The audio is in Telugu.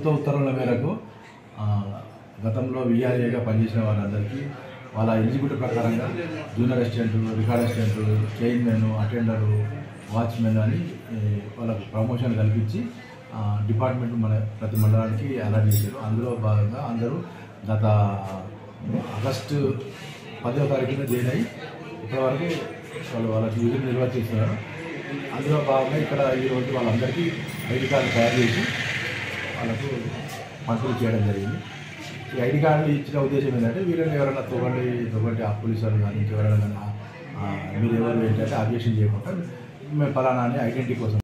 ప్రభుత్వ ఉత్తర్వుల మేరకు గతంలో విఆర్ఏగా పనిచేసిన వారందరికీ వాళ్ళ ఎలిజిబిలిటీ ప్రకారంగా junior assistant, record assistant, chairman, attender, watchman అని వాళ్ళకు ప్రమోషన్ కల్పించి డిపార్ట్మెంట్ మన ప్రతి మండలానికి అలాట్ చేశారు. అందులో భాగంగా అందరూ గత ఆగస్టు 10వ తారీఖున జాయిన్ అయ్యి ఇప్పటివరకు వాళ్ళకి విధులు నిర్వర్తిస్తున్నారు. అందులో భాగంగా ఇక్కడ ఈరోజు వాళ్ళందరికీ ఐడి కార్డు తయారు చేసి వాళ్ళకు పంపిణీ చేయడం జరిగింది. ఈ ఐడి కార్డు ఇచ్చిన ఉద్దేశం ఏంటంటే వీళ్ళని ఎవరైనా తొగండి ఆ పోలీసు వాళ్ళు కానీ ఇంకెవరైనా కానీ మీరు ఎవరు ఏంటంటే అబ్జెక్షన్ చేయకుండా మేము ఫలానా అని ఐడెంటిటీ కోసం